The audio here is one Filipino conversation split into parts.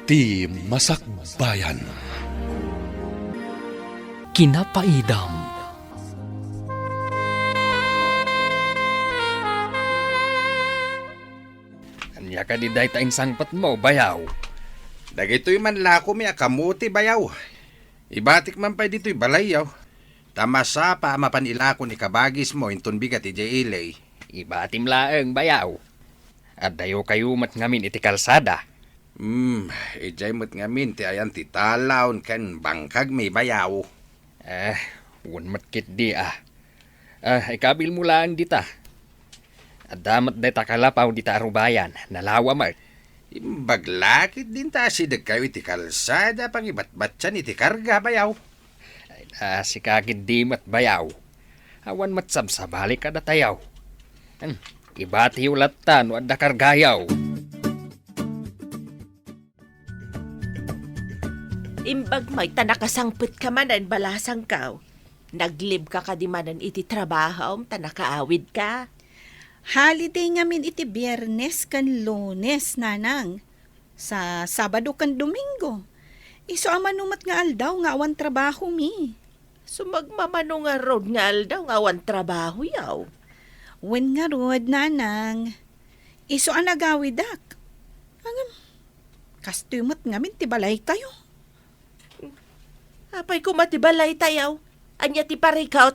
Ti Masakbayan. Kinapaidam. Anya ka di dahi taing sangpat mo, bayaw. Dagitoy man lako mi akamuti bayaw. Ibatik man pa dito'y balayaw. Tamasa pa mapanila ko ni kabagis mo inton bigat iti ilay. Ibatim laeng, bayaw. At dayo kayo mat ngamin iti kalsada. Ijay mo't ngamin ti ayan ti talaon ken bangkag may bayaw. Wan mat kit di ikabil mo lang dita. At damat day takalapaw dita arubayan, nalawa mat. Baglakit din ta sidag kayo iti kalsada pang ibatbatsan iti karga bayaw. Si kakid di mat bayaw. Awan mat sabsabalik ka datayaw. Ibati ulatan o adda kargayaw. Imbag may tanakasangpit ka manan balasang kaw. Naglib ka kadimanan iti trabaho, tanakaawid ka. Holiday ngamin iti Biyernes kan Lunes, nanang. Sa Sabado kan Domingo. Iso amanumat nga aldaw nga awan trabaho mi. Sumagmamano nga road nga aldaw nga awan trabaho yaw. Wen nga rod, nanang. Iso ang nagawidak. Angam, kastumot ngamin ti balay tayo. Apay kumatibalay tayaw. Anya ti parikaut.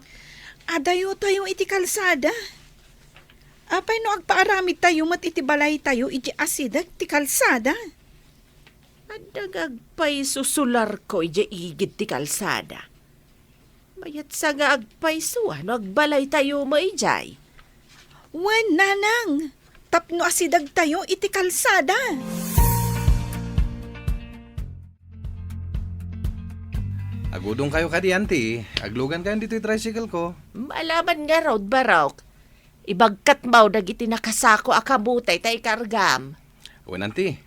Adayo tayo iti kalsada. Apay no agpaaramid tayo mat iti balay tayo iti asidag ti kalsada. Adagagpay susular ko iti igid ti kalsada. Mayat sa nga agpay suwa no agbalay tayo mo ijay. Wen, nanang. Tapno asidag tayo iti kalsada. Agudong kayo kadianti. Aglugan kayo dito'y tricycle ko. Malaman nga road barok. Ibagkat maw dagiti nakasako akabutay tay kargam. Wananti.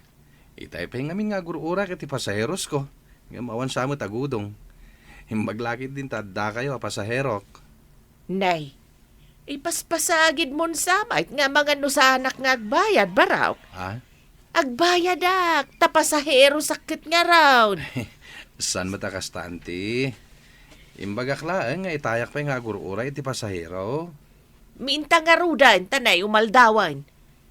Itay pa ngamin nga gurura kiti pasaheros ko. Nga mawan sa mo tagudong. Himbaglakit din tadda kayo pasaherok. Nay, ipaspasagid mon samay nga mga nusanak nga agbayad baraw. Ha? Agbayad tapasahero sakit nga raw. San matakastante? Imbagakla nga itayak pa nga gurura iti pasahero. Minta nga rudan, tanay umaldawan.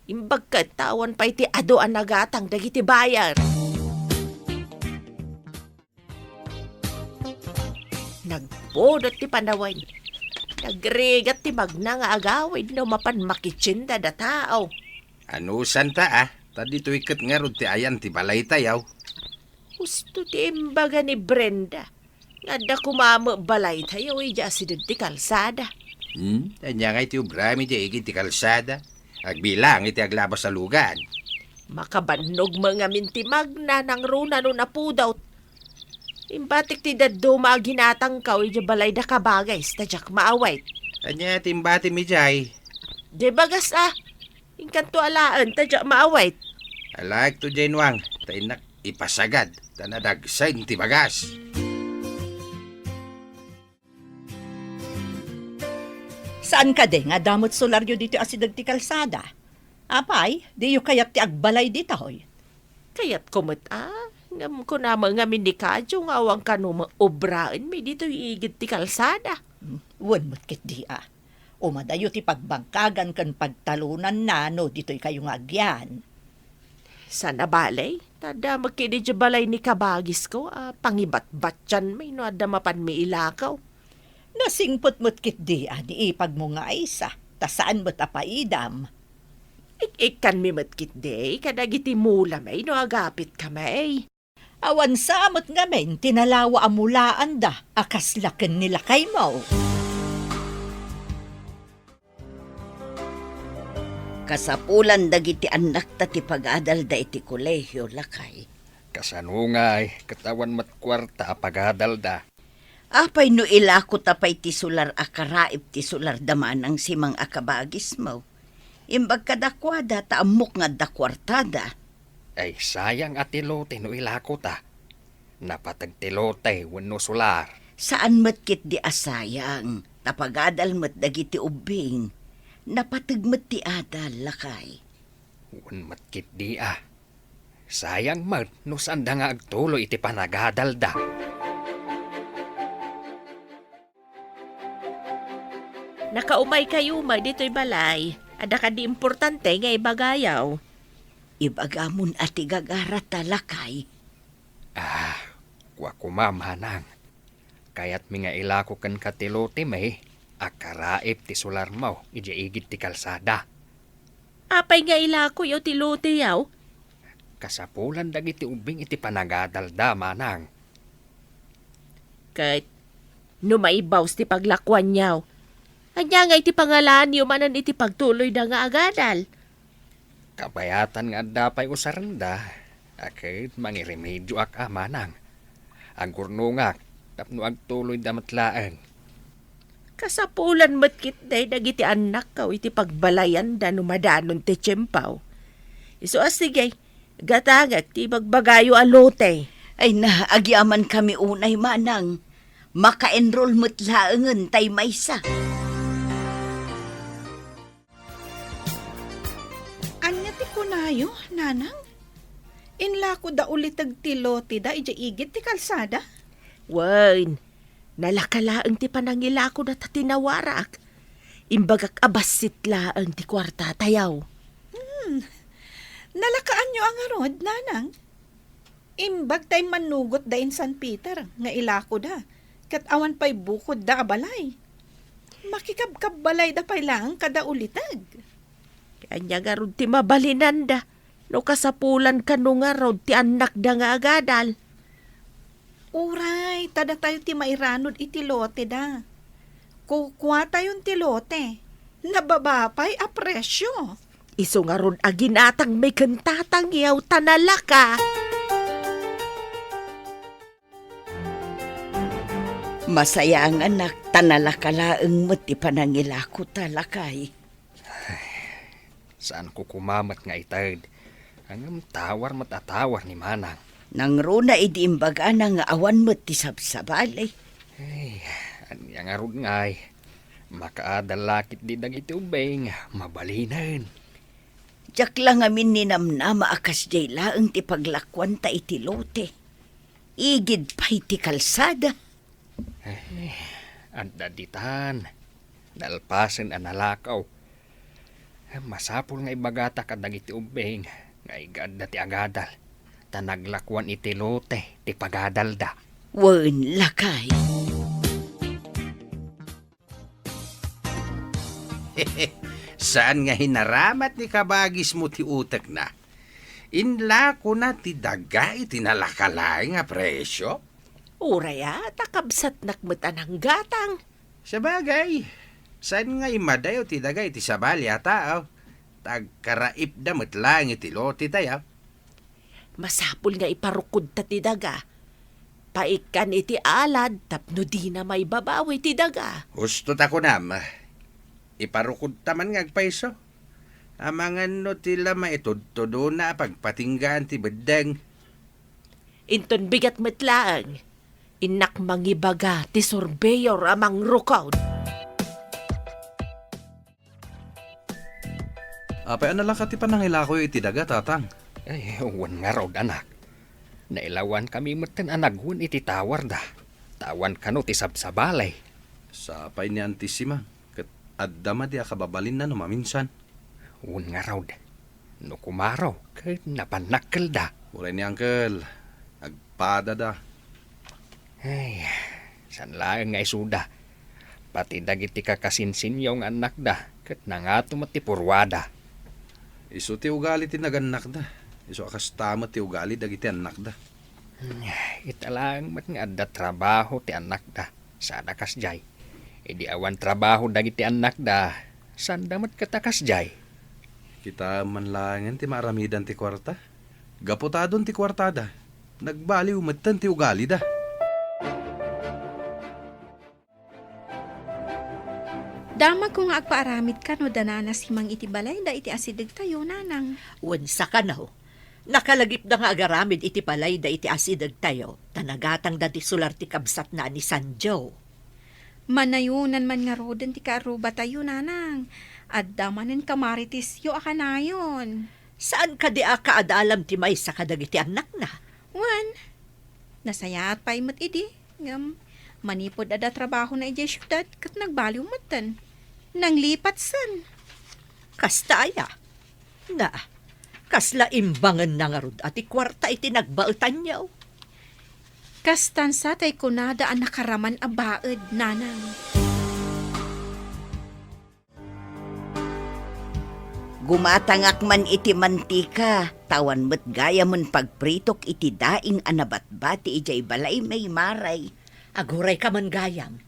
Imbagkat tawan pa iti ado ang nagatang dagiti bayar. Nagpodot ti panawan. Nagregat ti magna nga agawid no mapan makitsinda da tao. Ano santa Tadi to ikat nga rod ti ayan ti balay tayaw. Gusto ti imbaga ni Brenda. Nga da kumama balay tayo ija si ti kalsada. Anya nga iti ubrami di igit ti kalsada. Agbilang iti aglabas sa lugan. Makabanog mga mintimag na nang runa no napudaw. Imbatik ti daddo maaginatang kaw ija balay da kabagay stadyak maawait. Anya timbati mi jay. De bagas Inkanto alaan tadyak maawait. Alak to Jenwang. Tainak ipasagad. Tanadagsain ti bagas. Saan ka de nga damot solaryo dito asidag ti kalsada? Apay, di yu kayat ti agbalay dita hoy. Kayat kumot ngam ko naman nga minikadyo nga awang kanuma obraan may dito iigid ti kalsada. Wan mo't kit di Umadayo ti pagbangkagan kan pagtalunan nano dito'y kayong agyan. Sa nabalay, tada magkidi di balay ni kabagis ko, pangibat-bat dyan may no ada mapan mi ilakaw. Nasingpot mo't kit di di ipag mo nga isa, tasaan mo't apaidam. Ikan mi matkit day, kadagiti mula may no agapit ka may. Awan samot nga men, tinalawa amulaan da, akaslaken nila kay mo. Kasapulan dagiti anak ta ti pag-adal da iti kolehyo lakay. Kasanungay, katawan mat kwarta pagadal da. Apay no ilako tapay ti sular akaraip ti sular damanang simang akabagis mo. Imbag kadakwada ta amok nga da kwartada. Ay sayang atilote no ilako ta. Napatagtilote wenno sular. Saan matkit di asayang, tapagadal mat dagiti ubing. Napatagmat ti adal lakay. Wan matkit di Sayang man, no saan da nga agtuloy iti panagadalda. Nakaumay kayo may dito'y balay. Ada ka di importante nga ibagayaw. Ibagamon at igagara talakay. Wa kumamanang. Kaya't mga ilako kan katilote may, akaraip ti sular mo, ijaigid ti kalsada. Apay nga ilako yaw tilote yaw. Kasapulan dagiti ubing iti panagadalda manang. Kahit numaibaws ti paglakwan yaw. Anya nga iti pangalan yaw manan iti pagtuloy da nga agadal. Kabayatan nga dapay usaranda, akit mangiremedyo ak amanang. Ang gurnungak, tapno agtuloy damatlaang. Kasapulan matkit day dagiti anak kaw iti pagbalayan da numadanon ti tsempaw. Iso sige, gatagak ti bagbagayo alote. Ay na, agyaman kami unay manang. Maka-enroll mo't laangan tay maysa. Anya ti kunayo, nanang? Inla ko da ulitag tilote da ijaigit ti kalsada. Wain, nalakalaang ti panangilako na tatinawarak. Imbagak abasit laang ti kwarta tayaw. Nalakaan nyo ang arod, nanang. Imbag tay manugot da in San Peter, nga ilako da. Kat awan pa'y bukod da abalay. Makikabkab balay da pa'y lang kada ulitag. Kanya nga rod ti mabalinan da. No kasapulan ka no nga rod ti anak da nga agadal. Uray, tada tayo ti mairanod iti lote da. Kukwa tayong ti lote. Nababapay a presyo. Iso nga rod aginatang may kantatang yaw tanalaka. Masaya ang anak, tanalakalaang mo't ipanangilako talakay. Saan ko kumamat nga itad? Ang tawar matatawar ni manang. Nang runa idiimbaga na nga awan mo't tisabsabalay. Ay, anya nga rod ngay. Makaadalakit di dagiti ubeng, mabalinan. Diyak lang amin ninamnama akas jay laang ti paglakwan ta iti lote. Igid pa iti kalsada. Anda ditan. Nalpasen ang nalakaw. Masapul nga ibagata ka dagiti ubeng, nga igad ti agadal. Tanaglakwan iti lote, ti pagadal da. Wen lakay. Saan nga hinaramat ni kabagis mo ti utak na? Inla ko na ti daga iti nalakalay nga presyo. Uraya, takabsat nakmatan ang gatang. Sa bagay, saan nga imadayo ti daga iti sabali ata, tagkaraip da matlang iti lote tayo. Masapul nga iparukod ta ti daga. Paikan iti alad, tapno di na may babawi ti daga. Gusto ta ko nam, iparukod taman nga agpaiso. Amangan no tila maitudtudo na pagpatinggan ti bedeng. Inton bigat metlaang. Inak mangibaga ti surveyor amang rukaw. Apay anala ka ti panangilako iti daga, tatang. Ay, uwan nga raw anak. Nailawan kami matan anaghun iti tawar da. Tawan kano ti sabsabalay. Sapay ni Antisima. Kat addama di akababalin na no maminsan. Uwan nga raw da. No kumaraw, kahit napanakkel da. Uray ni Uncle. Agpada da. Ay, san laang nga isuda. Pati dagiti kakasinsinyaw nga anak da. Kat nangato mati purwada. Iso ti ugali ti naganak da. Iso akas tama ti ugali dagiti anak da. Italang mat nga adda trabaho ti anak da. Sada kasjay. Idi awan trabaho dagiti anak da. Sanda mat katakas jay. Kita manlangan ti maramidan ti kwarta. Gaputadon ti kwartada. Nagbaliw matan ti ugali da. Dama ko nga agpaaramid ka no dananas himang iti balay da iti asidig tayo, nanang. Wansa ka na ho. Nakalagip da nga agaramid iti palay da iti asidag tayo. Tanagatang da ti sular ti kabsat na ni Sanjo. Manayunan man nga roden ti karuba tayo, nanang. At damanin kamaritis yo akanayon. Saan ka di kaadalam ti may sa kadagiti anak na? Wan, nasayat pa imot idi. Ngam, manipod ada trabaho na ijay syudad kat nagbaliw matan. Nang lipat san. Kastaya. Na, kasla imbangan na nga rod at ikwarta iti nagbaetan niyaw. Kastansa tay kunada ang nakaraman a baed, nanang. Gumatangak man iti mantika, tawan met gaya man pagpritok iti daing anabatbati ijay balay may maray. Aguray ka man gayam.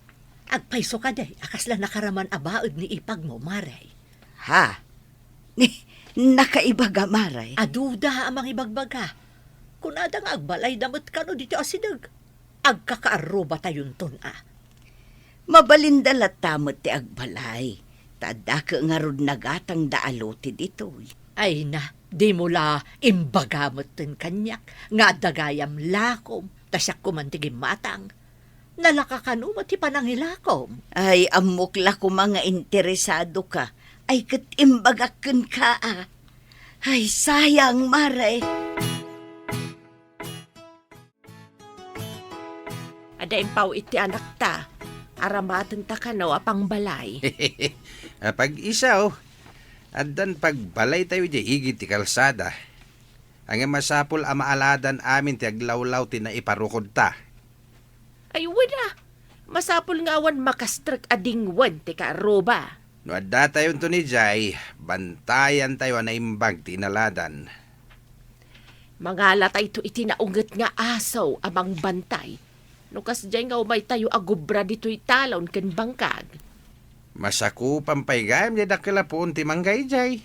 Agpaiso ka day, akasla nakaraman abaod ni ipag mo, maray. Ha? Nakaibaga maray? Aduda amang ibagbaga. Kunada nga agbalay damot ka no dito asidag. Agkakaaro ba tayon ton Mabalindalat tamot ti agbalay. Tada ka nga rod nagatang daaloti dito. Ay na, di mula imbagamot ten kanyak. Nga dagayam lakom, tasyak kumantigim matang. Nalakakano ti panangilakom. Ay, amukla ko mga interesado ka. Ay, kat imbagakan ka Ay, sayang, maray. Ada impaw iti anak ta. Aramatan ta kano apang balay. Pag isaw, adan pagbalay tayo di igit ti kalsada. Ang masapol amaaladan amin ti aglawlaw ti naiparukod ta. Ay, wala. Masapul nga awan makastrak adingwan ti kaaroba. No adda tayo to ni Jay, bantayan tayo na imbag ti inaladan. Mangala tayo to iti naungat nga asaw amang bantay. Nukas dyan nga umay tayo agubra dito'y talon ken bangkag. Masakupan pa'y gayam di dakilapon ti manggay Jay.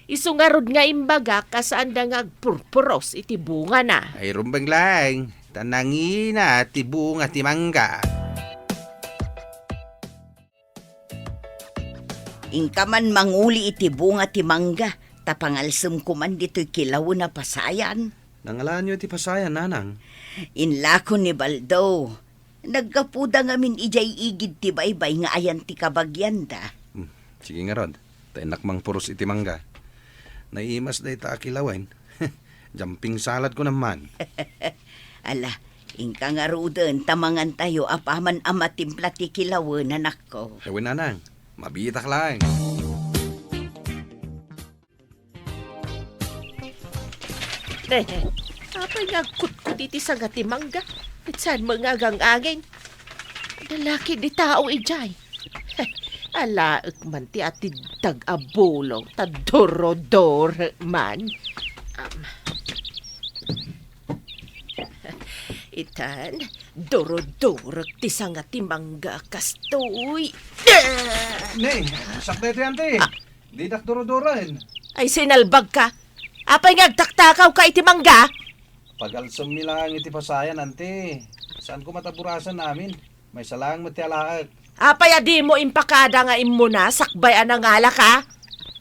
Isungarod nga imbaga kasaan da nga agpurpuros iti bunga na. Ay rumbang lang, tanangina ti bunga ti mangga. Ingka man manguli iti bunga ti mangga, tapangalsem ko man dito'y kilaw na pasayan. Nangalaan nyo ti pasayan, nanang. Inlako ni Baldo. Nagkapuda ngamin ijay igid ti baybay nga ayan ti kabagyan da. Sige nga rod, tainak mang puros iti mangga. Naiimas da ita akilawain. Jumping salad ko naman. Ala, ingka nga ruden, tamangan tayo apaman amatimpla ti kilawan anak ko. Ewan nanang, mabitak lang. Apay nga kutkut iti sagati mangga. Itsan mga gang-angin. Lalaki di tao ijay. Alaak man ti ati tag-abulong, tadorodor man. Itan, dorodorok ti sangati mangga kastoy. Nay, sakta ito yan, te. Di dakdoro-doran. Ay sinalbag ka. Apay nga agtaktakaw ka iti mangga. Pagalsam nila ang iti pasayan, ante. Saan ko mataburasan namin? May salang matialaag. Apay adi mo impakada nga imo na, sakbay anang ala ka.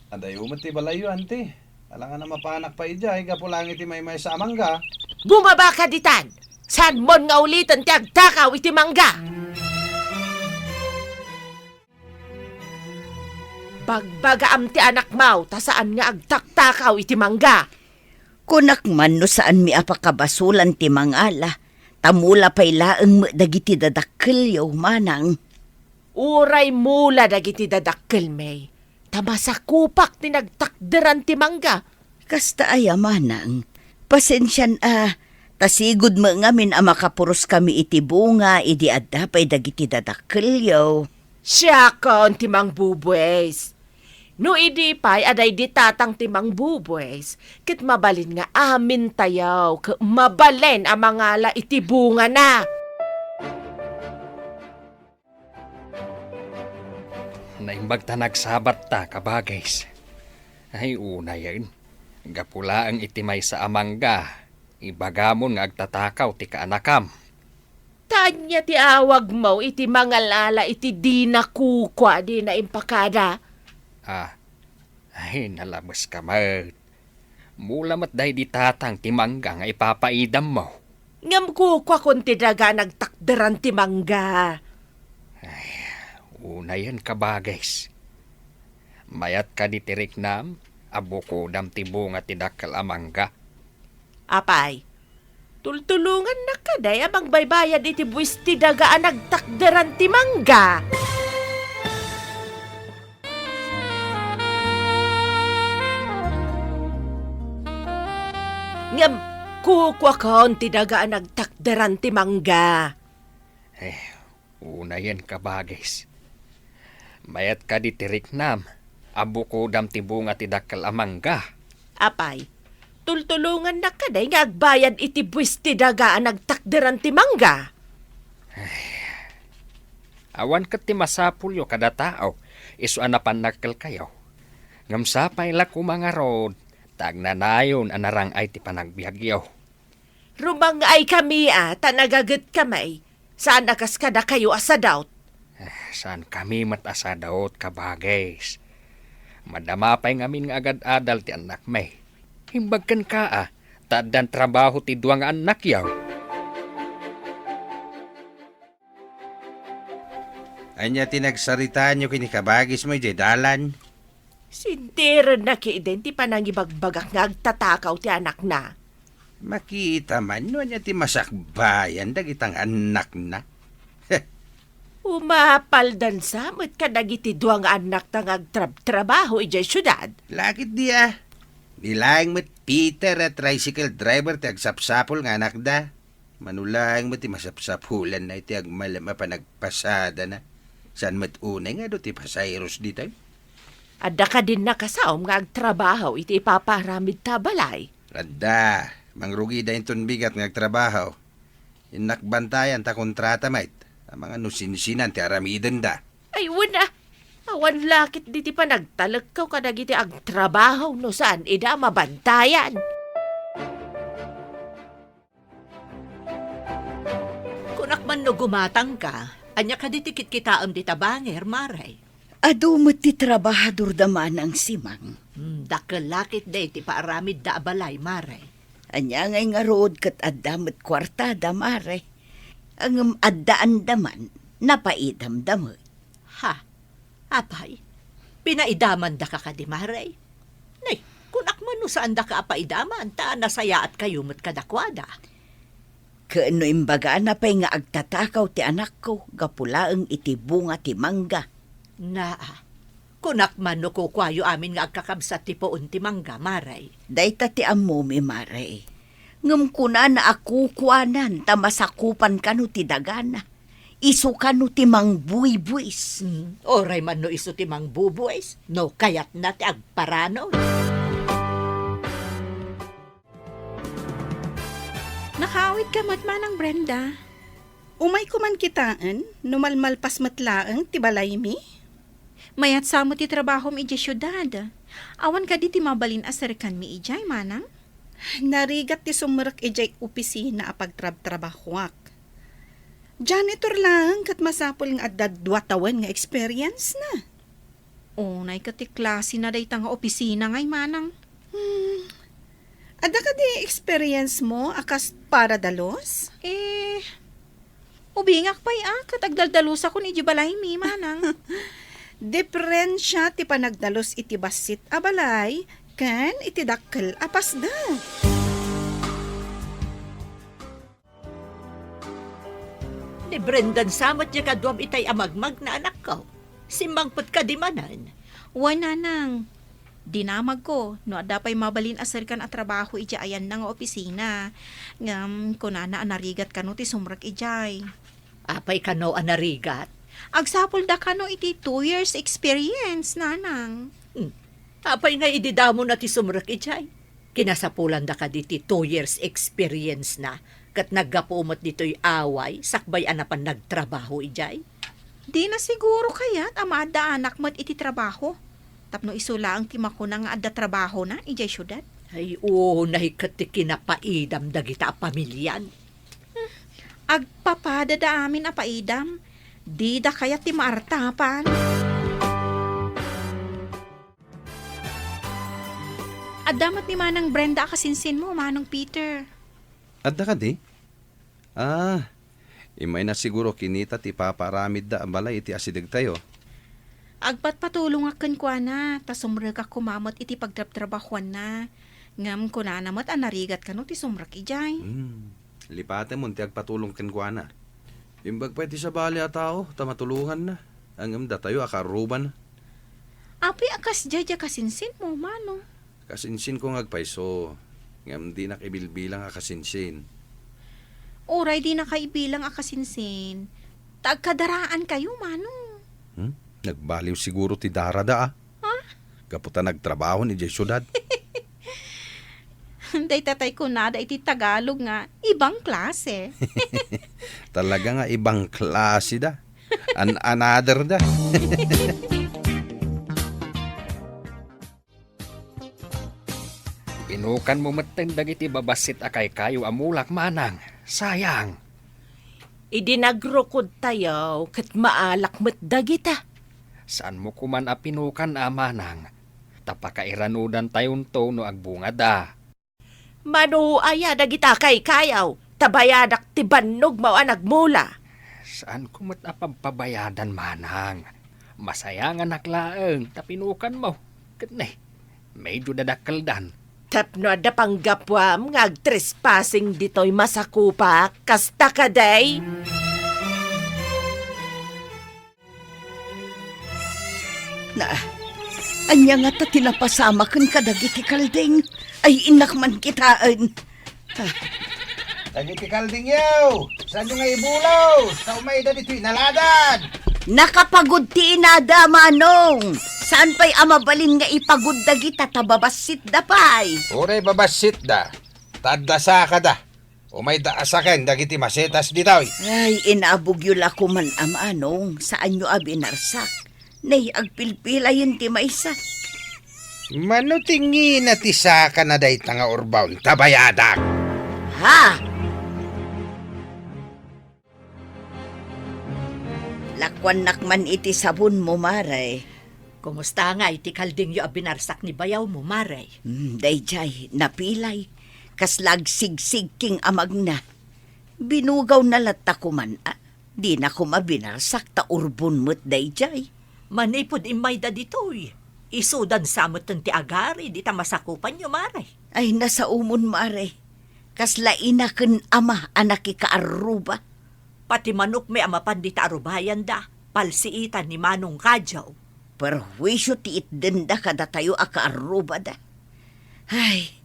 Anday umati balayo, ante. Alangan na mapanak pa ijay, kapulang iti may sa mangga. Bumaba ka ditan. Saan mon nga ulitan ti agtakaw iti mangga? Bagbagaam ti anak mau, ta saan nga agtaktakaw iti mangga? Kunak man no saan mi apakabasulan ti mangala, tamula pay laeng mo dagiti dadakkelyo manang. Uray mula dagiti dadakkel may. Tamasakupak ti nagtakderan ti mangga. Kasta aya manang, pasensyan tasigod mo ngamin makapuros kami iti bunga, idi adda pay dagiti dadakkelyo. Siya kon ti mang bubwes. No idi pa'y aday ditatang timang bubwes, kit mabalin nga amin tayaw, mabalin ang mga la itibunga na. Naimbag ta nagsabat ta kabagays. Ay una yan. Gapula ang itimay sa amangga. Ibagamon nga agtatakaw ti kaanakam. Tanya ti awag mo iti mga lala iti di na kukwa di na impakada. Ay nalabas ka mat. Mula mat dahi di tatang ti mangga nga ipapaidam mo. Ngam kukwa kun ti daga nagtakderan ti mangga. Una yan kabagays. Mayat ka di tirik nam, abo ko dam tibunga ti dakkel a mangga. Apay, tultulungan na ka day abang baybayad iti buwis ti dagaan nagtakderan ti mangga. Ngam, kukwa kaon ti dagaan nagtakderan ti mangga. Una yan kabagis. Mayat ka di tirik nam, abo ko dam tibunga ti dakkel a mangga. Apay, tultulungan na ka day nga agbayad iti buwis ti dagaan nagtakderan ti mangga. Awan kat ti masapulyo kada tao, iso anapan nakkel kayo. Ngam sapay la ko mga rod, tagnanayon anarang ay ti panagbiagyaw. Rumang ay kami tanagagat kamay. Saan nakas kada kayo asa daot? Saan kami matasa daot kabagis? Madama pa'y ngamin nga agad adal ti anak may. Himbagkan ka tadan trabaho ti duwang anak yaw. Anya tinagsaritaan nyo kini kabagis mo, dalan. Sintiran na kiiden ti panangibagbagak nga agtatakaw ti anak na. Makita man, no anya ti masakbayan, dagitang anak na. Umapaldan sa mo't kadagiti duwang anak tang agtrabaho ijay syudad. Lakit di Nilaing mo't Peter at tricycle driver ti agsapsapol nga anak da. Manulaing mo't ti masapsapulan na iti agmalama pa nagpasada na. Saan mo't unay nga do ti pasayros di tayo? Adda ka din nakasaom nga agtrabaho iti ipaparamid ta balay. Radda, mangrugi da inton bigat nga agtrabaho. Inakbantayan ta kontrata mait. Ang mga nusinsinan ti aramidan da. Ay wala, awan lakit di ti panagtalag kaw kadagiti agtrabaho no saan ida mabantayan. Kunak man no gumatang ka, anya ka di tikit kitaam di tabanger, maray. Adumot ti trabahador daman ang simang. Dakalakit day ti paaramid da abalay, maray. Anya ngay nga rood kat addamot kwarta damare. Ang addaan daman, napaidam damot. Ha? Apay? Pinaidaman da ka ka di, maray? Nay, kunak man no saan da ka apaidaman, ta nasaya at kayo mo't kadakwada. Kaano imbaga na pa'y nga agtatakaw ti anak ko, gapulaang iti bunga ti mangga. Naa, kunak man no kukwayo amin nga agkakabsat ti poon ti mangga, maray. Dayta ti amumi mare. Ngam kuna na ako kuanan, tamasakupan ka no ti dagana. Isu ka no ti mangbuy-buys. Oray man no iso ti mang bubues, no kayat na ti agparano. Nakawit ka matmanang Brenda. Umay ko man kitaan, numalmalpas matlaang ti balay mi. Mayat sa mo ti trabaho mi ijay syudad. Awan ka di ti mabalin asarikan mi ijay manang. Narigat ti sumurak ijay opisina apagtrab-trabahwak. Janitor lang kat masapol nga addad 2 taon nga experience na. Unay ka ti klase na day nga opisina ngay manang. Ada ka di experience mo akas para dalos? Ubingak pa'y kat agdaldalos ako ni Jibalay mi manang. Diferensya ti panagdalos iti basit abalay, kan iti dakkel apas da. Ni Brendan samot niya kadwam itay amagmag na anak ko. Simbangpot ka di manan. Wala nang. Dinamag ko, no adapay mabalin asarkan at trabaho ija ayan na nga opisina. Ngam, kunana anarigat ka no ti sumrak ijay. Apay ka no anarigat. Agsapol da ka no iti 2 years experience, nanang. Apay nga ididamo na ti sumrak ijay. Kinasapulan da ka diti 2 years experience na. Kat naggapumot dito'y away, sakbay anapan nagtrabaho ijay. Di na siguro kaya't amaada anak mo't iti trabaho. Tapno isula ang timako na nga adda trabaho na, ijay syudad. Ay, oo, nahikat ti kinapaidam dagita pamilyan. Agpapada da amin apaidam. Di da kaya ti maartapan. Adamat ni Manang Brenda akasinsin mo, Manong Peter. Adda ka di? Imay na siguro kinita ti paparamid da ang balay iti asidig tayo. Agpat patulong akan kwa na, ta sumrag ako mamot iti pagtrab-trabahuan na. Ngam ko na namat anarigat ka no ti sumrak ijay. Lipate mo, ti agpatulong kenkwana. Imbag pa iti sa bali a tao, tamatulungan na. Ang tayo akaruban na. Apoy akas jay kasinsin mo, mano. Kasinsin ko ngagpaiso. Ngam di nakibilbilang akasinsin. Oray di na kaibilang akasinsin. Tagkadaraan kayo, mano. Nagbaliw siguro ti Darada Kaputa nagtrabaho ni Jay Syudad. Day tatay ko na, day ti Tagalog nga, ibang klase. Talaga nga ibang klase da. Another da. Pinukan mo matindag iti babasit akay kayo amulak manang. Sayang. Idinagrukod tayo kat maalak met dagita. Saan mo kuman a pinukan amanang? Tapakairanudan tayon to no agbunga da. Manu aya dagita kay kayaw. Tabayadak ti bannog mao ang nagmula. Saan ko mat apabayadan manang? Masaya nga naklaeng tapinukan mo. Katne, medyo dadakaldan. Tapno da panggapwam ngag trespassing ditoy masakupa kasta kaday. Na, anya nga ta tinapasama kan kadagiti kalding. Ay inak man kitaan. Dagiti kalding yaw! Saan yung nga ibulaw? Sa umay da dito'y naladan! Nakapagod ti inada, manong. Saan pa'y amabalin nga ipagod dagita tababasit da pa'y? Uray babasit da. Tadlasa ka da. Umay da asaken dagiti masetas ditaw. Ay, inabugyul ako man amanong. Saan nyo abinarsak? Nay, agpilpilayin ti maysa. Manutingi na tisa ka na day tanga urbaw. Tabayadak! Ha? Lakwan nakman iti sabon mo, maray. Kumusta nga iti kalding yu abinarsak ni bayaw mo, maray? Dayjay, napilay. Kaslag sigsig king amag na. Binugaw na latta ko man, di na ko mabinarsak ta urbon mo't dayjay. Manipod imay da ditoy. Isudan samot ti agari, di ta masakupan yu, maray. Ay, nasa umon, maray. Kasla inaken ama anak ikaaruba. Pati manok may amapan di ta arubayan da. Palsiitan ni Manong Kadyaw. Perwisyo ti itdenda kada tayo akaaruba da. Ay,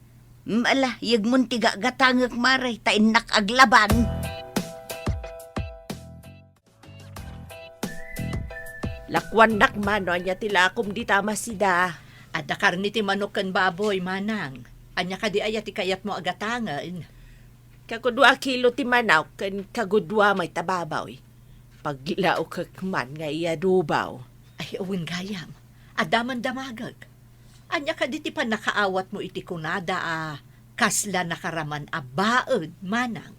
mala, yag mun tiga gatangag maray, tainak aglaban. Lakwan nakman no anya tilakom di tama sida. At nakar ni ti manok kan baboy, manang. Anya ka di ayat ikayat mo agatangan. Kagudwa kilo ti manaw ken kagudwa may tababaw. Paglao kakman nga iyadubaw. Ay, uwing gayam. Adaman damagag. Anya ka di ti pa nakaawat mo iti kunada kasla nakaraman baed, manang.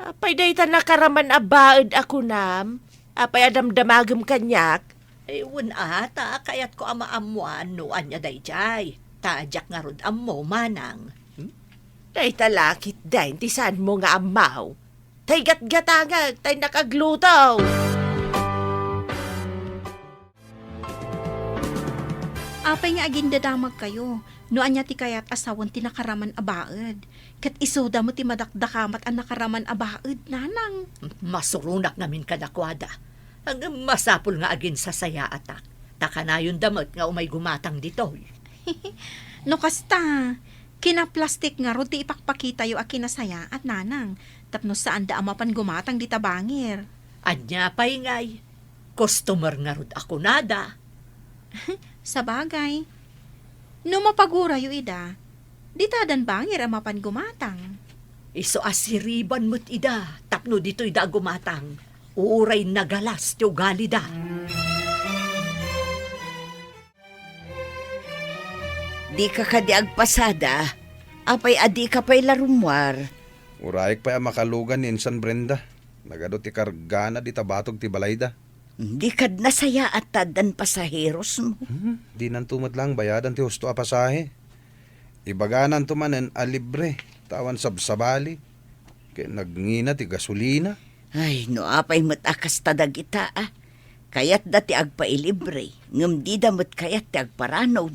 Apay day ta nakaraman abaed ako nam. Apay adamdamagam kanyak. Ay, ata, kayat ko amaamuan no anya dayjay. Tadyak nga rod ammo, manang. Day talakit dahin ti saan mo nga amaw. Tay gatgatangag, tay nakaglutaw. Apay nga aging dadamag kayo. No anya ti kayat asawan ti nakaraman abaed. Kat isoda mo ti madakdakamat ang nakaraman abaed, nanang. Masurunak namin kadakwada. Ang masapul nga agin sa saya atak. Takanayon damot nga umay gumatang ditoy. No kasta, kinaplastik nga ro ti ipakpakita yu a kinasaya at nanang. Tapno saan da amapan gumatang di tabangir. Anya pa'y ngay. Customer nga rod ako nada. Sa bagay. No mapagura yu ida, di tadan bangir amapan gumatang. Iso asiriban mo't ida. Tapno dito'y da gumatang. Uray nagalas tiyo galida. Di ka kadiag pasada, apay adi ka pa'y larumwar. Urayek pa makalugan ni Insan Brenda. Nagado ti kargana di tabatog ti balayda. Di kad nasaya at tadan pasaheros mo. Di nan tumad lang bayadan ti husto a pasahe. Ibaganan tumanen a libre. Tawan sabsabali. Kaya nagngina ti gasolina. Ay, no apay matakas tadag ita Kayat dati agpailibre, ngam di damot kayat ti agparanod.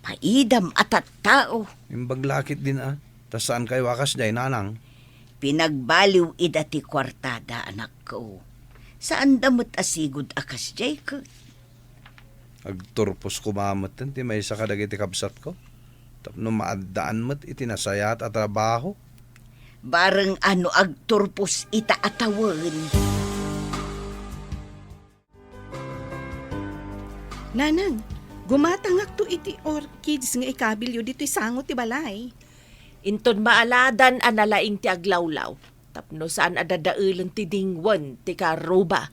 Paidam atat tao. Imbag lakit din Tas saan kayo wakas day, nanang? Pinagbaliw ida ti kwartada, anak ko. Saan damot asigod akas jay ko? Agturpos kumamot ti may isa kadagiti kabsat ko. Tapno maadaan mo't itinasayat at trabaho. Bareng ano agturpos ita atawan. Nanang, gumatangak to iti orchids nga ikabilyo dito sangot ti balay. Inton maaladan analaing ti aglawlaw. Tapno saan adadailan ti dingwan ti karuba.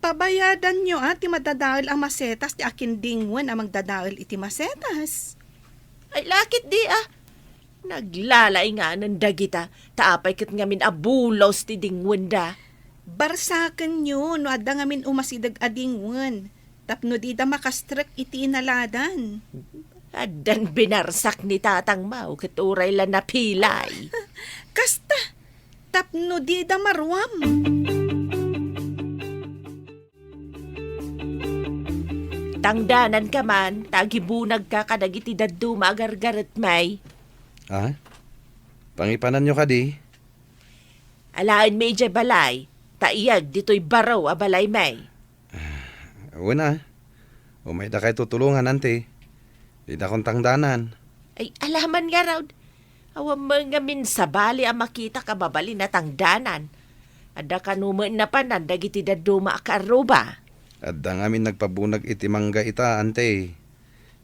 Pabayadan nyo ti madadaol ang masetas ti akin dingwan ang magdadaol iti masetas. Ay lakit di Naglalay nga ng dagita. Taapay kat ngamin abulos ti dingwan da. Barsakan nyo no adda ngamin umasidag adingwan. Tapno di da makastrek iti inaladan. Adan binarsak ni Tatang Mau kat uray la napilay. Kasta, tapno di da marwam. Tangdanan ka man, tagibunag ka kadagiti daddu magargaret may. Pangipanan nyo ka di? Alain may jay balay, taiyag dito'y baraw a balay may. Una, umay da kayo tutulungan, ante. Di na kong tangdanan. Ay alaman nga raw, awam mga minsa bali ang makita kababali na tangdanan. Ada kanuman na panan dagiti daddu maakaruba. At da ngamin nagpabunag iti mangga ita, ante.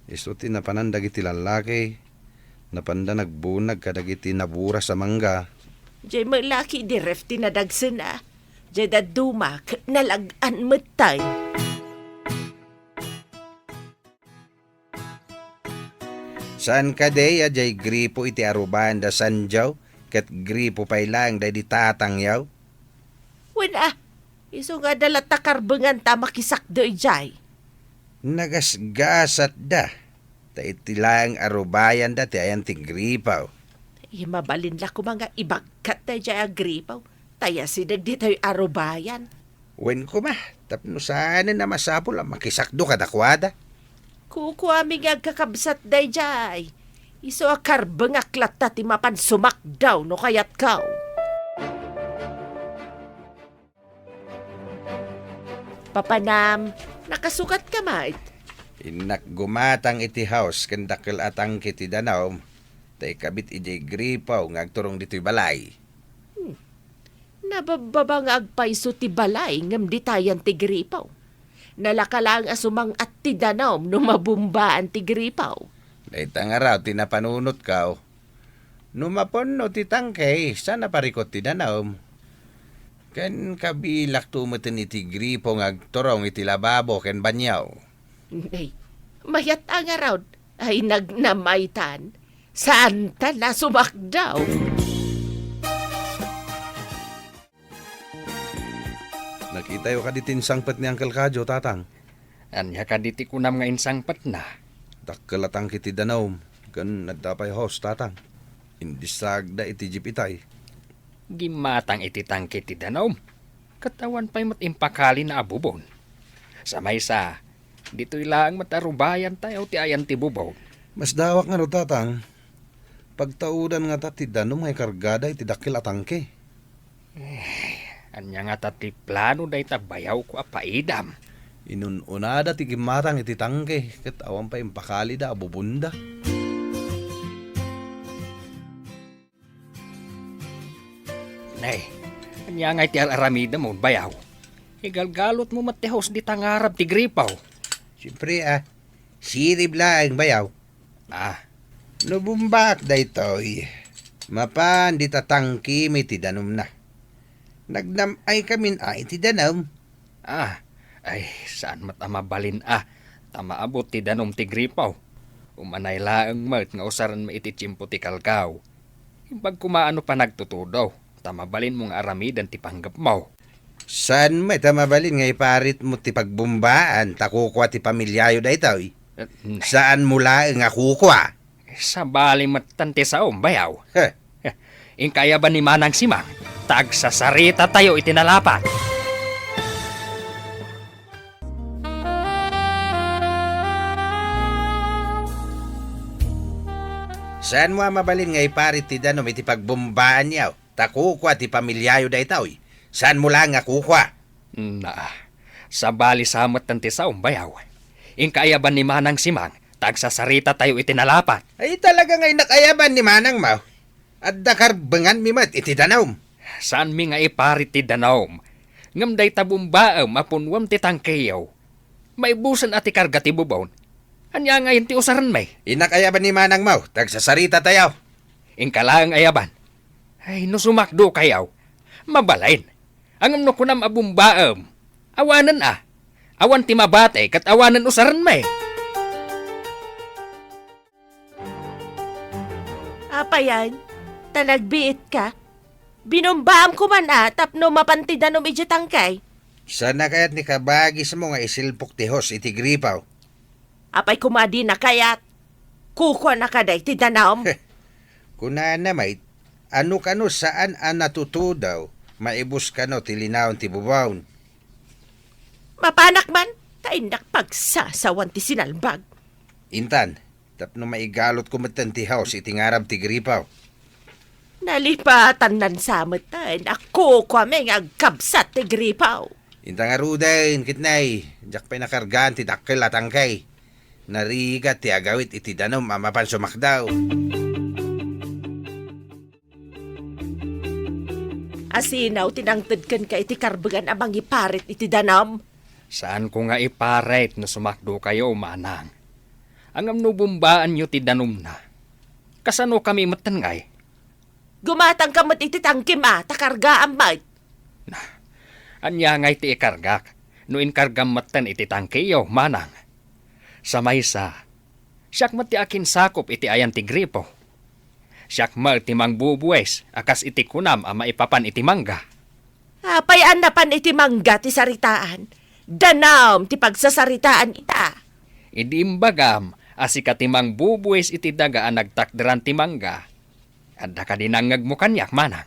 Isuti na panandag iti lalaki. Napanda nagbunag kadagiti nabura sa mangga. Jay malaki di ref tinadagsan Jay dadumak nalagan matay. Saan ka day, jay gripo iti arubahan da sanjaw, kat gripo pay lang day di tatangyaw? Wala, iso nga dala takarbengan ta makisakdo jay. Nagasgasat da. Ta iti lang arubayan da ti ayan ti gripaw. Mabalin la ko mga ibagkat na jay agripaw. Taya sinag dito'y arubayan. Wen ko ma, tapno saan na masapol ang makisakdo kadakwada. Kukuha mi nga kakabsat day jay. Iso akarbeng aklat ta ti mapan sumakdaw no kayat kaw. Papanam, nakasukat ka mait. Inak gumatang iti house kandakil atang kiti danaw. Tay kabit ijay gripaw ngagturong dito'y balay. Nabababang agpaiso ti balay ngam ditayan ti gripaw. Nalakalang asumang at ti danaw no mabumbaan ti gripaw. Daitang araw tinapanunot ka. Numapon no ti tangkay, sana parikot ti danaw. Kan kabilak tumutin iti gripo ngagturong iti lababo ken banyaw. Ay, mayat ang araw ay nagnamaitan. Saan ta na sumakdaw? Nakita yung kaditin sangpat ni Uncle Kadyo, tatang. Anya ka diti kunam nga insangpat na. Dakkalatang kiti danaw. Gan nadapay host, tatang. Indisag da iti jeep itay. Gimatang iti tangke ti danom. Katawan pa'y matimpakali na abubon. Sa maysa, dito'y lang matarubayan tayo ti ayan ti bubon. Mas dawak nga ro, tatang. Pagtaudan nga ta ti danom ngay kargada iti dakil atangke. Anya nga tati plano day tabayaw ko apaidam. Inununada ti gimatang iti tangke. Kat awan pa impakali da abubunda. Nay, anya nga iti aramida mo bayaw. Igalgalot mo matihos di tangarab ti gripaw. Siyempre sirib lang bayaw. Nubumbak da ito'y. Mapan di tatangki may ti danom na. Nagnamay kamin ti danom. Ay, saan matamabalin tamaabot ti danom ti gripaw. Umanay laang mat nga usaran maiti tsimpo ti kalkaw. Impag kumaano pa nagtutudaw, tamabalin mong aramidan ti panggap mo. Saan may tamabalin nga iparit mo ti pagbumbaan takukwa ti pamilyayo da ito'y? Saan mula nga kukwa? Sa bali matante sa bayaw. Ingkaya ba ni Manang Simang? Tagsasarita tayo itinalapat. Saan mo mabalin nga iparit ti danom iti pagbumbaan niyaw? Takukwa ti pamilyayo da itaw. Saan mo lang nga kukwa? Na, sa bali samot ng tisaw, bayaw. Inkaayaban ni Manang Simang, tagsasarita tayo itinalapat. Ay talaga nga'y nakayaban ni Manang Mau. At dakarbangan mi mat iti danom. Saan mi nga iparit ti danom? Ngamday tabumbaam apunwam ti tangkayaw. May busan at ikarga ti bubon. Anya ngayon ti usaran may. Inakayaban ni Manang Mau, tagsasarita tayo. Inkalang ayaban. Ay, no sumakdo kayaw. Mabalain. Ang amno kunam abumbaam. Awanan Awan ti mabate kat awanan usaran may. Apa yan? Talagbiit ka? Binombaam ko man tapno mapantidanom iti tangkay. Sana kayat ni kabagis mo nga isilpok ti hos iti gripaw. Apay kumadi na kayat. Kukwa na kaday ti danom. Kuna na may, ano kano saan natutudaw, maibus kano ti linawon ti bubawon. Mapanak man, kainak pagsasawan ti sinalbag. Intan, tapno maigalot ko matan ti house iti ngarab ti gripaw. Nalipatan nan samatan, ako kwa may agkabsat ti gripaw. Intan nga rudain, kitnay, jak pa'y nakargaan ti dakkel at angkay. Narigat ti agawit iti danom amapan sumakdaw. Asinaw tinangtad kan ka iti karbagan amang iparit iti danom. Saan ko nga iparit na sumakdo kayo, Manang? Ang amno bumbaan nyo ti danom na. Kasano kami matangay? Gumatang ka mat iti tangkim takarga amay. Anya ngay ti ikargak. No inkargam matan iti tangkiyo, Manang. Sa maysa, siyak mati akin sakop iti ayan ti gripo. Siyak mal ti mangbubuwes, akas iti kunam ama ipapan iti mangga. Apay anapan iti mangga ti saritaan. Danam ti pagsasaritaan ita. Idi imbagam, asika ti mangbubuwes iti dagaan nagtakderan ti mangga. Adda ka dinangag mo kanyak, Manang.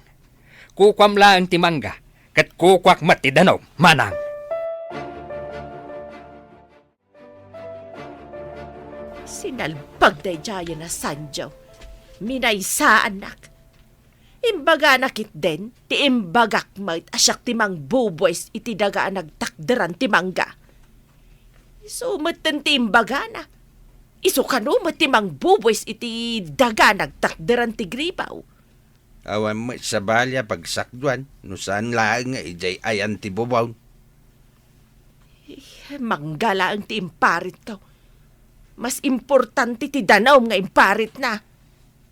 Kukwam laang ti mangga, kat kukwak mat ti danom, Manang. Sinalbag day jaya na sanjo. Minaysa anak. Imbaga nakit den, ti imbagak mait asyak ti mang buboys iti dagaan nagtakderan ti mangga. Isumatan ti imbaga na. Isukanumat ti mang buboys iti daga nagtakderan ti gripaw. Awan mo sa balya pagsakduan, no saan laang nga ijay ayan ti bubaw. Manggala ang ti imparit ka. Mas importante ti danaw nga imparit na.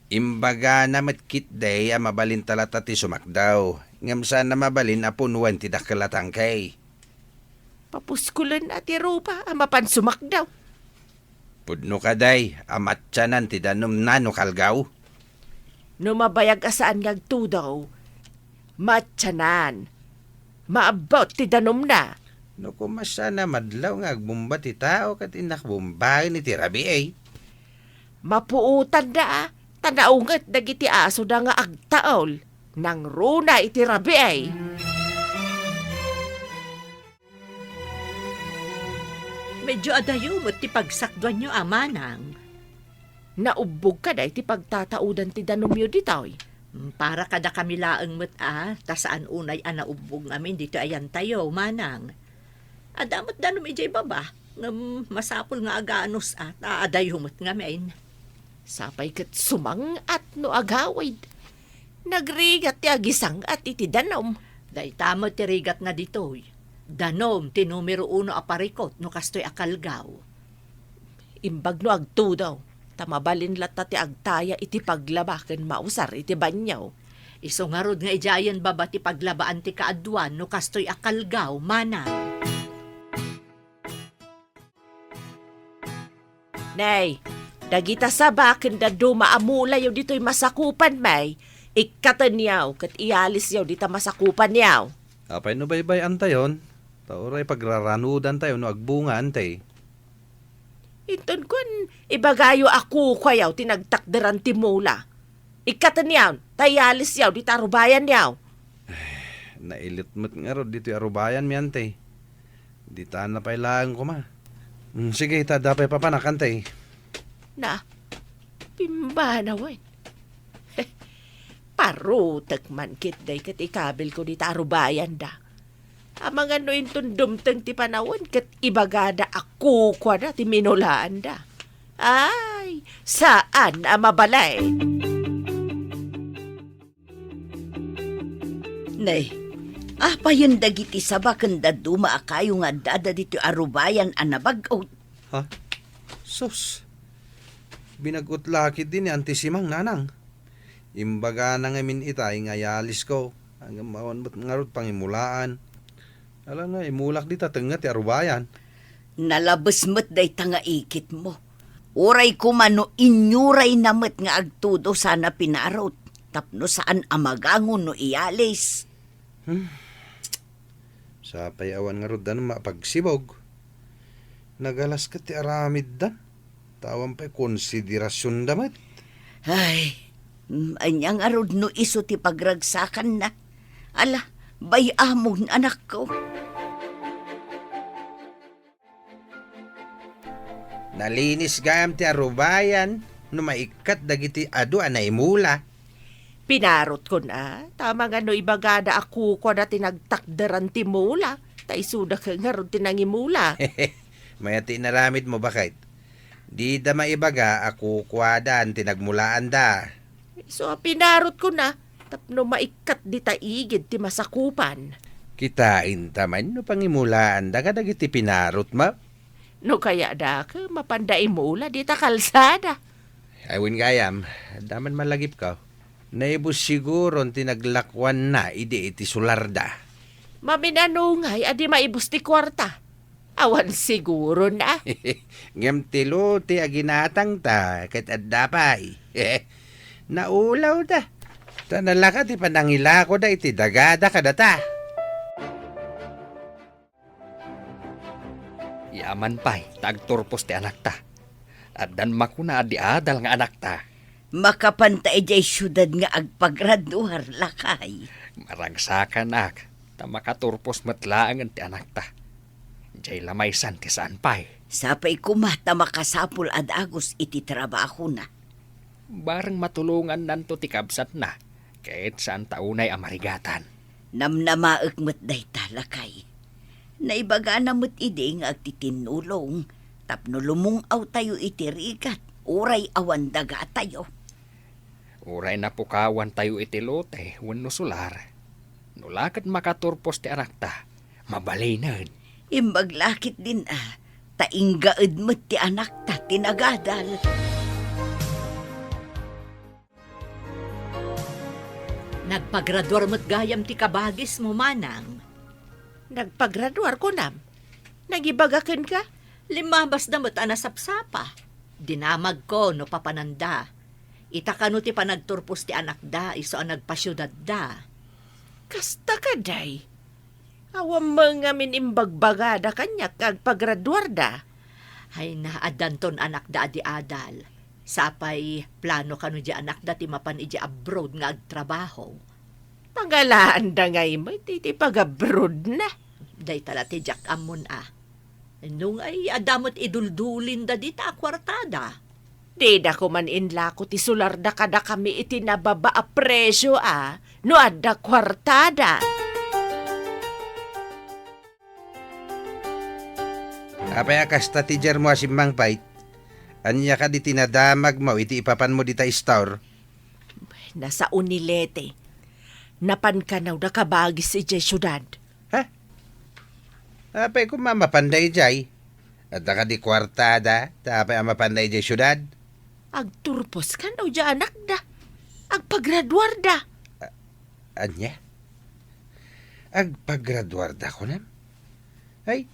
Imbaga na matkit day mabalin talata ti sumakdaw. Ngam saan na mabalin apunuan ti dakalatangkay. Papuskulan at ti rupa amapan sumakdaw. Pudno ka day, amatsanan ti danom na no kalgaw. No mabayag asaan ngagtudaw, matyanan. Maabot ti danom na. No kumasa na madlaw nga agbumba ti tao kat inakbumbahin iti rabi ay. Mapuutan da tanaungat dagiti aso da nga agtaol. Nang runa iti rabi ay. Medyo adayo mo't ti pagsakduan nyo, Manang. Naubog ka da iti pagtataudan ti danom yo ditoy. Para kada kami laang mo't ta saan unay naubog amin dito ayan tayo, Manang. Adamot danom ijay baba, masapol nga aganos adayo mo't ngamin. Sapay kat sumang at no agawid. Nagrigat ti agisang at iti danom. Day tamo ti rigat na ditoy. Danom ti numero 1 aparikot no kastoy akalgaw. Imbag no agtudaw. Tamabalin lata ti agtaya iti paglabaken mausar iti banyaw. Iso nga rod nga ijayan baba ti paglabaan ti kaadwan no kastoy akalgaw, Manang. Nay, dagita sa bakin da dumaamula yaw dito'y masakupan may. Ikatan yaw kat ialis yaw dita masakupan yaw. Apay no baybay antayon. Tauray pagraranudan tayo no agbunga antay. Iton kun ibagayo ako kwayaw tinagtakderan ti mula. Ikatan yaw, tayalis yaw dita arubayan yaw. Nailit mo't nga ro dito arubayan mi antay. Di taan na pailangan ko ma. Sige, ita dapay papanakantay. Na, Pimbanawan. Parutak man kit day kat ikabil ko di tarubayan da. Amang ano yung tundumteng ti panawon kat ibagada ako kwa da ti minulaan da. Ay, saan mabalay? Nay, apa yun dagiti sabakan da duma akayo nga dada dito arubayan anabagaw. Ha? Sus. Binagot lakit din ni antisimang nanang. Imbaga na ngamin itay nga yalis ko. Hanggang mawan ba't ngarot pangimulaan. Alam na, imulak di tatanga ti arubayan. Nalabas mo't day tanga ikit mo. Uray ko mano inyuray namat nga agtudo sana pinarot. Tapno saan amagangon no iyalis. Sa payawan nga rod dan mapagsibog. Nagalas ka ti aramid dan. Tawan pa'y konsiderasyon damat. Ay, anyang arod no iso ti pagragsakan na. Ala, bayamon anak ko. Nalinis gayam ti arubayan, no maikat dagiti adu anay mula. Pinarot ko na. Tama nga no ibagada ako kwa na tinagtakdaran ti mula. Taisuda ka nga ron tinangimula. Mayati naramid mo bakit? Di da maibaga ako kwadan tinagmulaan da. So pinarot ko na. Tapno maikat di taigid ti masakupan. Kitain taman no pangimulaan da kadagiti pinarot ma. No kaya da ka mapanday mula di ta kalsada. Awin gayam, daman malagip ka. Naibus siguro tinaglakwan na iti sularda. Maminanungay adi maibus ti kwarta. Awan siguro na. Ngem tilo ti aginatang ta ket adda pay. Naulaw da. Tanalaka ti panangila ko da iti dagada kadata. Yaman pa'y tagturpos ti anak ta. At dan makuna di adal nga anak ta. Makapantay jay syudad nga agpagraduar lakay. Maragsakan ak. Ta makaturpos matlaangan ti anak ta. Jay lamaysan ti saan pa'y. Sapay kumata makasapul ad agos iti trabaho na. Barang matulungan nanto ti kabsat na. Kahit saan taunay amarigatan. Namnamaek mo't day talakay. Naibaga na mo't ide nga agtitinulong. Tapno lumungaw tayo iti rigat. Uray awan daga tayo. Uray na pukawan tayo iti lote wenno sular. Nulakat makaturpos ti anak ta. Mabalinan. Imbaglakit din tainggaed mo't ti anak ta tinagadal. Nagpagraduar mo't gayam ti kabagis mo, manang. Nagpagraduar ko nam. Nagibagakan ka? Limabas na mo't anasapsapa. Dinamag ko no papananda. Itakano ti panagturpos ti anak da, iso ang nagpasyudad da. Kasta ka day. Awam mga minimbagbagada kanya kag pagraduar da. Ay naadanton anak da adi adal. Sapay plano kano di anak da ti mapan iji abroad nga agtrabaho. Pangalaan da ngay mo, titi pag-abroad na. Day tala ti Jack Amon Nung ay adamot iduldulin da di ta kwartada. Di da ko man inlako ti sular da kada kami iti nababa a presyo no adda kwartada. Apay akasta ti jar mo asimbang pait. Anya ka di tinadamag mo iti ipapan mo di ta store. Nasa Unilete. Napankanaw da kabagis si Jay syudad. Ha? Apay kung mamapanday jay. At ka di kwartada, tapay ang mapanday jay syudad. Agturpos ka no dya anak da. Agpagraduar da. Anya? Agpagraduar da ko nam? Ay,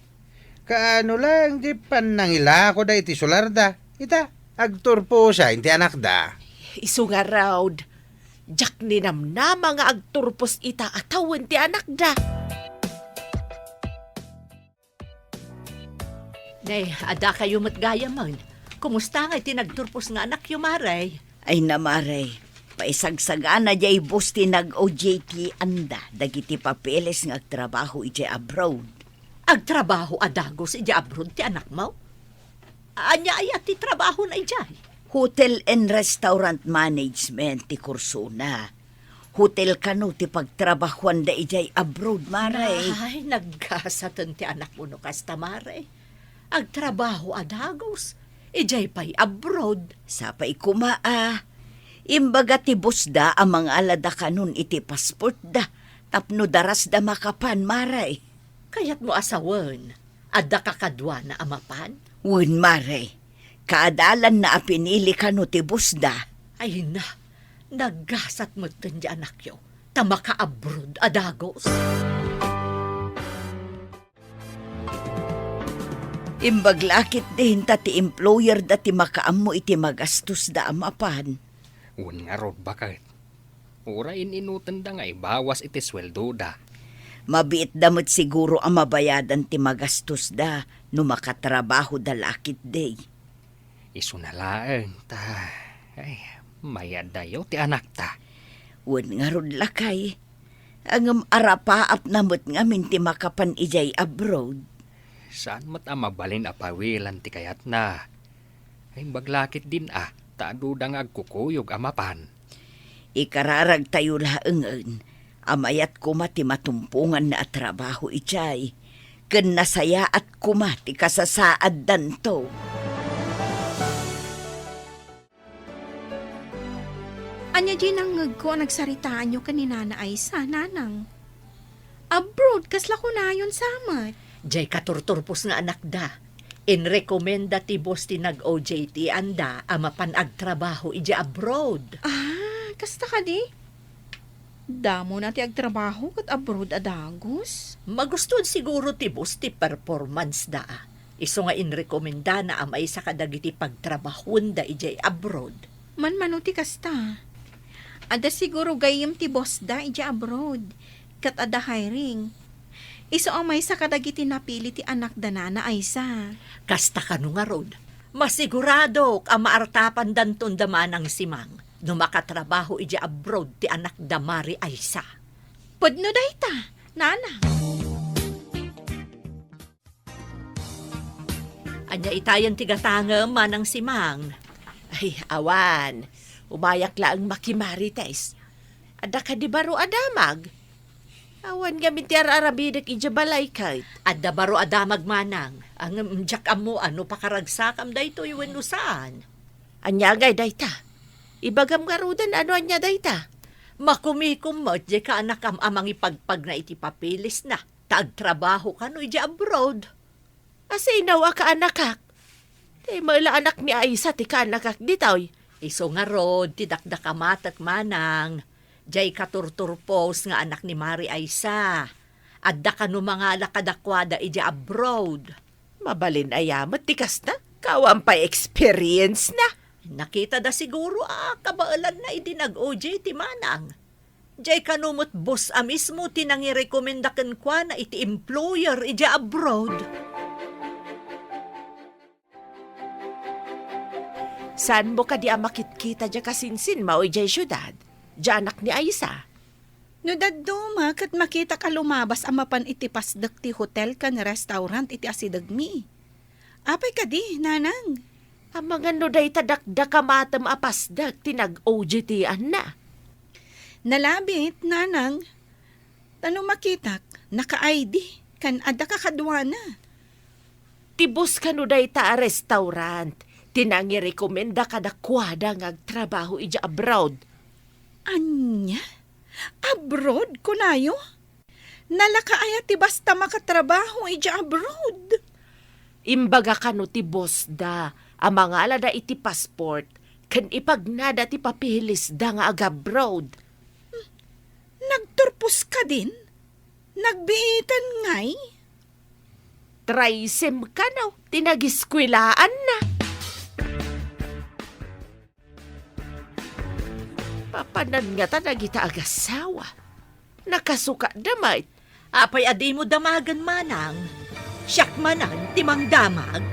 kaano lang di panangila ko da iti sularda. Ita, agturpo siya, inti anak da. Isu nga raud. Jak ni namnama nga agturpos ita atawan ti anak da. Nay, ada kayo matgaya man. Kumusta nga tinagturpos nga anak yung maray? Ay namaray, paisagsagana jay busti nag-OJT anda, dagiti papeles nga agtrabaho iti abroad. Agtrabaho adagos iti abroad ti anak mo? Anya ay ati trabaho na ijay? Hotel and Restaurant Management ti kursuna. Hotel kano ti pagtrabahuan da ijay abroad, Maray. Ay, nagkasatan ti anak mo no kastamare. Agtrabaho adagos. Ijay pa'y abroad. Sapay kumaa. Imbaga ti busda ang mga alada kanon iti pasport da. Tapno daras da makapan, Maray. Kayat mo asawan. Adda kakadwa na amapan. Wen, Maray. Kaadalan na apinili kano ti busda. Ay na, naggasat mo ito di anak yo. Tamaka abroad adagos. Imbaglakit din ta ti employer da ti makaammo iti magastos da amapan. Un nga rod bakit? Ura ininutan da nga ibawas iti sweldo da. Mabiit damot siguro ang mabayadan ti magastos da no makatrabaho da lakit day. Isunalaan ta. Ay, mayad dayo ti anak ta. Wen nga rod lakay. Ang arapaap namot nga minti makapan ijay abroad. Saan mat mabalin apawilan ti kayat na? Ay baglakit din taado da nga agkukuyog amapan. Ikararag tayo laengen. Amayat kuma ti matumpungan na trabaho ijay. Ken nasaya at kuma ti kasasaad danto. Anya di nangag ko nagsaritaan nyo kanina na Aisa, nanang. Abroad, kasla ko na yun samat. Jay katurturpos nga anak da. Inrekomenda ti boss ti nag-OJT anda amapan agtrabaho ija abroad. Kasta ka di? Damo na ti agtrabaho kat abroad adagos. Magustod siguro ti boss ti performance da. Iso nga inrekomenda na amay sa kadagiti pagtrabahon da ijay abroad. Man ti kasta. Ada siguro gayem ti boss da ija abroad. Kat ada hiring. Iso ang may sa kadagiti napili ti anak da na Aisa. Kasta ka nga rod. Masigurado ang maartapan danton damanang simang. No makatrabaho ija abroad ti anak da Mari Aisa. Pudno da ita, nana. Anya itayan ti gatangem manang simang. Ay, awan. Umayak lang makimarites. Ada ka di baro adamag? Awan gamin ti ararabidak ija balay kahit. Adda baro adamag manang. Ang mjak amo ano pakaragsakam da ito iwen saan. Anyagay dayta. Ibagam garudan ano anya dayta. Makumikum mo, di ka anak amang ipagpag na iti papilis na. Taagtrabaho ka no ija abroad. Asinaw ka anakak. Di maila anak ni Aisa ti ka anakak ditoy. Iso nga rod, tidakdak amatak manang. Jay katurturpos nga anak ni Mari Aisa. Adda ka no mga lakadakwada ija abroad. Mabalin ayamat tikas na. Kawan pa experience na. Nakita da siguro kabaalan na idinag-OJ ti manang. Jay kanumot boss mismo tinangirekomendakan kwa na iti employer ija abroad. Saan mo ka di makit-kita dya kasinsin mao ijay syudad? Dya anak ni Aisa. No daduma kat makita ka lumabas amapan iti pasdak ti hotel kan restaurant iti asidagmi. Apay ka di, nanang. Ang mga nuday tadakda kamatam apasdag tinag-OJT-an na. Nalabit, nanang. Tanong makitak, naka-ID, kan ada kakadwa na. Tibos ka nuday ta restaurant. Tinangirekomenda ka da kwada ngagtrabaho ija abroad. Anya? Abroad ko nayo? Nalakaaya ti basta makatrabaho ija abroad. Imbaga ka no ti boss da, ang mga alada iti passport, kan ipagnada ti papilis da nga agabroad. Nagturpos ka din? Nagbiitan ngay? Trisem ka no, tinagiskwilaan na. Papanan nga ta nagita agasawa. Nakasuka damay. Apay adi mo damagan manang. Siyak manan timang damag.